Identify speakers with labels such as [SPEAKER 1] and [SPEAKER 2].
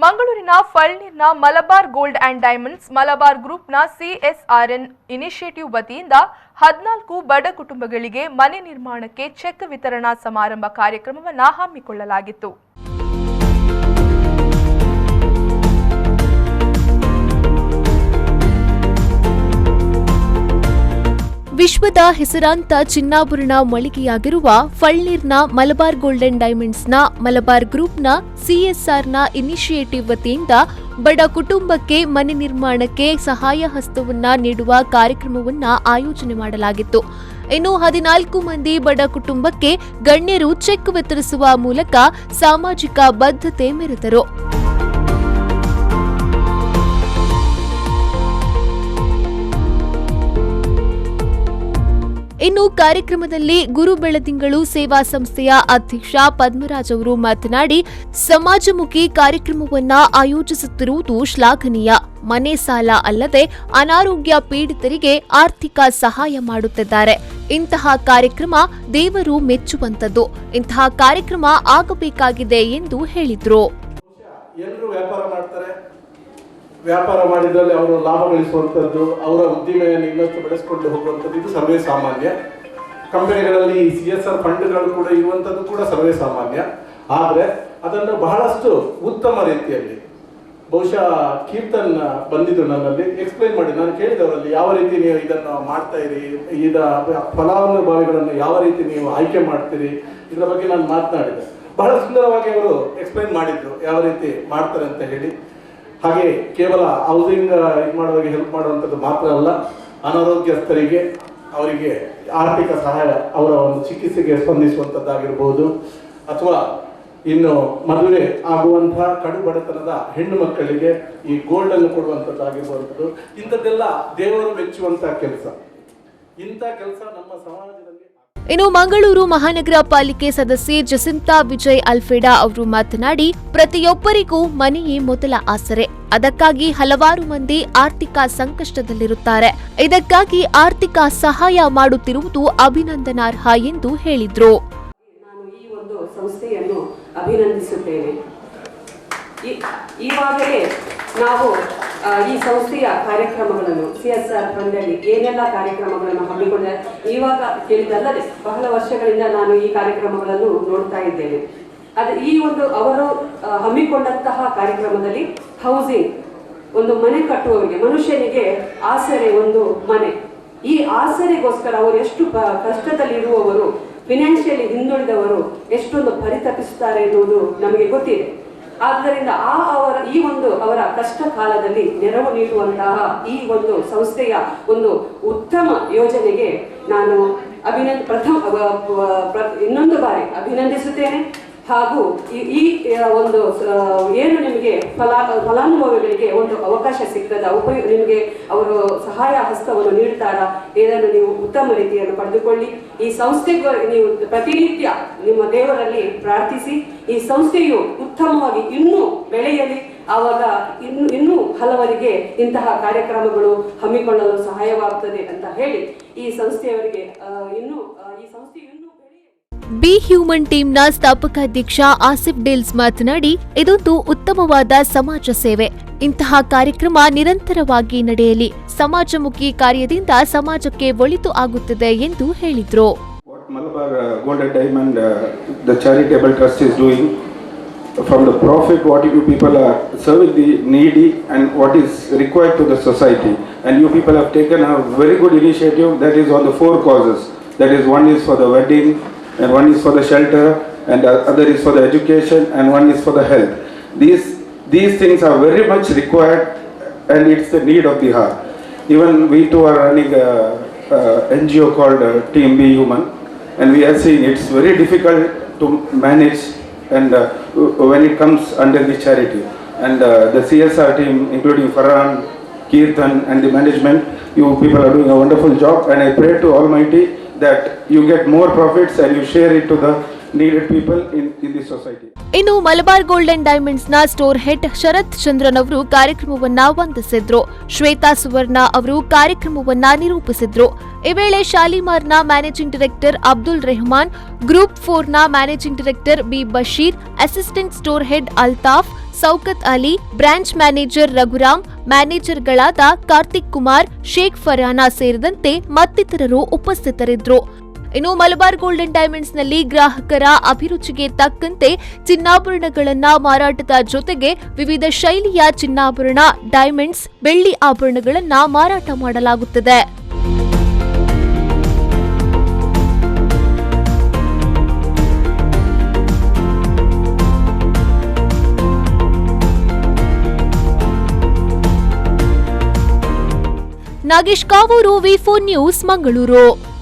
[SPEAKER 1] ಮಂಗಳೂರಿನ ಫಳ್ನೀರ್ನ Malabar gold and diamonds Malabar ಗ್ರೂಪ್ನ CSRN ಇನಿಷಿಯೇಟಿವ್ ವತಿಯಿಂದ 14 ಬಡ ಕುಟುಂಬಗಳಿಗೆ ಮನೆ ನಿರ್ಮಾಣಕ್ಕೆ ಚೆಕ್ ವಿತರಣಾ ಸಮಾರಂಭ ಕಾರ್ಯಕ್ರಮವನ್ನು ಹಮ್ಮಿಕೊಳ್ಳಲಾಗಿತ್ತು. ವಿಶ್ವದ ಹೆಸರಾಂತ ಚಿನ್ನಾಭರಣ ಮಳಿಗೆಯಾಗಿರುವ ಫಳ್ನೀರ್ನ ಮಲಬಾರ್ ಗೋಲ್ಡ್ ಅಂಡ್ ಡೈಮಂಡ್ಸ್ನ ಮಲಬಾರ್ ಗ್ರೂಪ್ನ CSRನ ಇನಿಷಿಯೇಟಿವ್ ವತಿಯಿಂದ ಬಡ ಕುಟುಂಬಕ್ಕೆ ಮನೆ ನಿರ್ಮಾಣಕ್ಕೆ ಸಹಾಯ ಹಸ್ತವನ್ನ ನೀಡುವ ಕಾರ್ಯಕ್ರಮವನ್ನು ಆಯೋಜನೆ ಮಾಡಲಾಗಿತ್ತು. ಇನ್ನು 14 ಮಂದಿ ಬಡ ಕುಟುಂಬಕ್ಕೆ ಗಣ್ಯರು ಚೆಕ್ ವಿತರಿಸುವ ಮೂಲಕ ಸಾಮಾಜಿಕ ಬದ್ಧತೆ ಮೆರೆದರು. ಇನ್ನು ಕಾರ್ಯಕ್ರಮದಲ್ಲಿ ಗುರು ಬೆಳದಿಂಗಳು ಸೇವಾ ಸಂಸ್ಥೆಯ ಅಧ್ಯಕ್ಷ ಪದ್ಮರಾಜ್ ಅವರು ಮಾತನಾಡಿ, ಸಮಾಜಮುಖಿ ಕಾರ್ಯಕ್ರಮವನ್ನ ಆಯೋಜಿಸುತ್ತಿರುವುದು ಶ್ಲಾಘನೀಯ. ಮನೆ ಸಾಲ ಅಲ್ಲದೆ ಅನಾರೋಗ್ಯ ಪೀಡಿತರಿಗೆ ಆರ್ಥಿಕ ಸಹಾಯ ಮಾಡುತ್ತಿದ್ದಾರೆ. ಇಂತಹ ಕಾರ್ಯಕ್ರಮ ದೇವರು ಮೆಚ್ಚುವಂತದ್ದು. ಇಂತಹ ಕಾರ್ಯಕ್ರಮ ಆಗಬೇಕಾಗಿದೆ ಎಂದು ಹೇಳಿದರು.
[SPEAKER 2] ವ್ಯಾಪಾರ ಮಾಡಿದ್ರಲ್ಲಿ ಅವರು ಲಾಭ ಗಳಿಸುವಂಥದ್ದು, ಅವರ ಉದ್ದಿಮೆಯನ್ನು ಇನ್ನಷ್ಟು ಬೆಳೆಸಿಕೊಂಡು ಹೋಗುವಂಥದ್ದು ಇದು ಸರ್ವೇ ಸಾಮಾನ್ಯ. ಕಂಪನಿಗಳಲ್ಲಿ CSR ಫಂಡ್ಗಳು ಕೂಡ ಇರುವಂಥದ್ದು ಕೂಡ ಸರ್ವೇ ಸಾಮಾನ್ಯ. ಆದರೆ ಅದನ್ನು ಬಹಳಷ್ಟು ಉತ್ತಮ ರೀತಿಯಲ್ಲಿ ಬಹುಶಃ ಕೀರ್ತನ್ ಬಂದಿದ್ದು ನನ್ನಲ್ಲಿ ಎಕ್ಸ್ಪ್ಲೈನ್ ಮಾಡಿ, ನಾನು ಕೇಳಿದವರಲ್ಲಿ ಯಾವ ರೀತಿ ನೀವು ಇದನ್ನು ಮಾಡ್ತಾ ಇರಿ, ಫಲಾನುಭವಿಗಳನ್ನು ಯಾವ ರೀತಿ ನೀವು ಆಯ್ಕೆ ಮಾಡ್ತೀರಿ, ಇದರ ಬಗ್ಗೆ ನಾನು ಮಾತನಾಡಿದೆ. ಬಹಳ ಸುಂದರವಾಗಿ ಅವರು ಎಕ್ಸ್ಪ್ಲೈನ್ ಮಾಡಿದ್ರು ಯಾವ ರೀತಿ ಮಾಡ್ತಾರೆ ಅಂತ ಹೇಳಿ. ಹಾಗೆ ಕೇವಲ ಹೌಸಿಂಗ್ ಮಾಡುವಾಗ ಹೆಲ್ಪ್ ಮಾಡುವಂಥದ್ದು ಮಾತ್ರ ಅಲ್ಲ, ಅನಾರೋಗ್ಯಸ್ಥರಿಗೆ ಅವರಿಗೆ ಆರ್ಥಿಕ ಸಹಾಯ, ಅವರ ಒಂದು ಚಿಕಿತ್ಸೆಗೆ ಸ್ಪಂದಿಸುವಂಥದ್ದಾಗಿರ್ಬೋದು, ಅಥವಾ ಇನ್ನು ಮದುವೆ ಆಗುವಂತಹ ಕಡು ಬಡತನದ ಹೆಣ್ಣು ಮಕ್ಕಳಿಗೆ ಈ ಗೋಲ್ಡ್ ಅನ್ನು ಕೊಡುವಂಥದ್ದಾಗಿರುವಂಥದ್ದು, ಇಂಥದ್ದೆಲ್ಲ ದೇವರು ಮೆಚ್ಚುವಂತಹ ಕೆಲಸ. ಇಂಥ ಕೆಲಸ ನಮ್ಮ ಸಮಾಜದಲ್ಲಿ.
[SPEAKER 1] ಇನ್ನು ಮಂಗಳೂರು ಮಹಾನಗರ ಪಾಲಿಕೆ ಸದಸ್ಯೆ ಜಸಿಂತಾ ವಿಜಯ್ ಅಲ್ಫೆಡಾ ಅವರು ಮಾತನಾಡಿ, ಪ್ರತಿಯೊಬ್ಬರಿಗೂ ಮನೆಯೇ ಮೊದಲ ಆಸರೆ. ಅದಕ್ಕಾಗಿ ಹಲವಾರು ಮಂದಿ ಆರ್ಥಿಕ ಸಂಕಷ್ಟದಲ್ಲಿರುತ್ತಾರೆ. ಇದಕ್ಕಾಗಿ ಆರ್ಥಿಕ ಸಹಾಯ ಮಾಡುತ್ತಿರುವುದು ಅಭಿನಂದನಾರ್ಹ ಎಂದು ಹೇಳಿದ್ರು.
[SPEAKER 3] ನಾನು ಈ ಒಂದು ಸಂಸ್ಥೆಯನ್ನು ಅಭಿನಂದಿಸುತ್ತೇನೆ. ಈಗಾಗಲೇ ನಾವು ಈ ಸಂಸ್ಥೆಯ ಕಾರ್ಯಕ್ರಮಗಳನ್ನು CSR ಫಂಡಲ್ಲಿ ಏನೆಲ್ಲ ಕಾರ್ಯಕ್ರಮಗಳನ್ನು ಹಮ್ಮಿಕೊಂಡ ಇವಾಗ ಕೇಳಿದಲ್ಲದೆ ಬಹಳ ವರ್ಷಗಳಿಂದ ನಾನು ಈ ಕಾರ್ಯಕ್ರಮಗಳನ್ನು ನೋಡ್ತಾ ಇದ್ದೇನೆ. ಈ ಒಂದು ಅವರು ಹಮ್ಮಿಕೊಂಡಂತಹ ಕಾರ್ಯಕ್ರಮದಲ್ಲಿ ಹೌಸಿಂಗ್, ಒಂದು ಮನೆ ಕಟ್ಟುವವರಿಗೆ, ಮನುಷ್ಯನಿಗೆ ಆಸರೆ ಒಂದು ಮನೆ. ಈ ಆಸರೆಗೋಸ್ಕರ ಅವರು ಎಷ್ಟು ಕಷ್ಟದಲ್ಲಿರುವವರು, ಫಿನಾನ್ಷಿಯಲಿ ಹಿಂದುಳಿದವರು ಎಷ್ಟೊಂದು ಪರಿತಪಿಸುತ್ತಾರೆ ಎನ್ನುವುದು ನಮಗೆ ಗೊತ್ತಿದೆ. ಆದ್ದರಿಂದ ಅವರ ಕಷ್ಟ ಕಾಲದಲ್ಲಿ ನೆರವು ನೀಡುವಂತಹ ಈ ಒಂದು ಸಂಸ್ಥೆಯ ಒಂದು ಉತ್ತಮ ಯೋಜನೆಗೆ ನಾನು ಇನ್ನೊಂದು ಬಾರಿ ಅಭಿನಂದಿಸುತ್ತೇನೆ. ಹಾಗೂ ಈ ಒಂದು ಏನು ನಿಮಗೆ ಫಲಾನುಭವಿಗಳಿಗೆ ಒಂದು ಅವಕಾಶ ಸಿಗ್ತದ, ನಿಮಗೆ ಅವರು ಸಹಾಯ ಹಸ್ತವನ್ನು ನೀಡ್ತಾರಾ, ಇದನ್ನು ನೀವು ಉತ್ತಮ ರೀತಿಯನ್ನು ಪಡೆದುಕೊಳ್ಳಿ. ಈ ಸಂಸ್ಥೆಗೂ ನೀವು ಪ್ರತಿನಿತ್ಯ ನಿಮ್ಮ ದೇವರಲ್ಲಿ ಪ್ರಾರ್ಥಿಸಿ ಈ ಸಂಸ್ಥೆಯು ಉತ್ತಮವಾಗಿ ಇನ್ನೂ ಬೆಳೆಯಲಿ. ಆವಾಗ ಇನ್ನೂ ಹಲವರಿಗೆ ಇಂತಹ ಕಾರ್ಯಕ್ರಮಗಳು ಹಮ್ಮಿಕೊಳ್ಳಲು ಸಹಾಯವಾಗುತ್ತದೆ ಅಂತ ಹೇಳಿ ಈ ಸಂಸ್ಥೆಯವರಿಗೆ ಈ ಸಂಸ್ಥೆಯು
[SPEAKER 1] ಬಿ ಹ್ಯೂಮನ್ ಟೀಮ್ನ ಸ್ಥಾಪಕಾಧ್ಯಕ್ಷ ಆಸಿಫ್ ಡೇಲ್ಸ್ ಮಾತನಾಡಿ, ಇದೊಂದು ಉತ್ತಮವಾದ ಸಮಾಜ ಸೇವೆ. ಇಂತಹ ಕಾರ್ಯಕ್ರಮ ನಿರಂತರವಾಗಿ ನಡೆಯಲಿ. ಸಮಾಜಮುಖಿ ಕಾರ್ಯದಿಂದ ಸಮಾಜಕ್ಕೆ ಒಳಿತು ಆಗುತ್ತದೆ ಎಂದು ಹೇಳಿದರು.
[SPEAKER 4] Malabar Gold and Diamond, the charitable trust is doing from the profit, what you people are serving the needy and what is required to the society. And you people have taken a very good initiative that is on the 4 causes. That is, one is for the wedding, and one is for the shelter, and the other is for the education, and one is for the health. These things are very much required, and it's the need of the hour. Even we too are running a NGO called Team Be Human, and we are seeing it's very difficult to manage, and when it comes under the charity. And the CSR team, including Farhan, Kirtan, and the management, you people are doing a wonderful job, and I pray to Almighty that you get more profits and you share it to the needed people in this society.
[SPEAKER 1] ಇನ್ನು Malabar gold and diamonds ನ store head ಶರತ್ ಚಂದ್ರನ್ ಅವರು ಕಾರ್ಯಕ್ರಮವನ್ನ ವಂದಿಸಿದ್ರು. ಶ್ವೇತಾ ಸುವರ್ಣ ಅವರು ಕಾರ್ಯಕ್ರಮವನ್ನ ನಿರೂಪಿಸಿದ್ರು. ಈ ವೇಳೆ ಶಾಲಿಮಾರ್ನ managing director Abdul Rehman, group 4ನ managing director B Basheer, assistant store head Altaf, Shaukat Ali, branch manager Raghuram, ಮ್ಯಾನೇಜರ್ಗಳಾದ ಕಾರ್ತಿಕ್ ಕುಮಾರ್, ಶೇಖ್ ಫರಾನಾ ಸೇರಿದಂತೆ ಮತ್ತಿತರರು ಉಪಸ್ಥಿತರಿದ್ದರು. ಇನ್ನು ಮಲಬಾರ್ ಗೋಲ್ಡನ್ ಡೈಮಂಡ್ಸ್ನಲ್ಲಿ ಗ್ರಾಹಕರ ಅಭಿರುಚಿಗೆ ತಕ್ಕಂತೆ ಚಿನ್ನಾಭರಣಗಳನ್ನ ಮಾರಾಟದ ಜೊತೆಗೆ ವಿವಿಧ ಶೈಲಿಯ ಚಿನ್ನಾಭರಣ, ಡೈಮಂಡ್ಸ್, ಬೆಳ್ಳಿ ಆಭರಣಗಳನ್ನ ಮಾರಾಟ ಮಾಡಲಾಗುತ್ತದೆ. ನಾಗೇಶ್ ಕಾವೂರು, ವಿ4 ನ್ಯೂಸ್, ಮಂಗಳೂರು.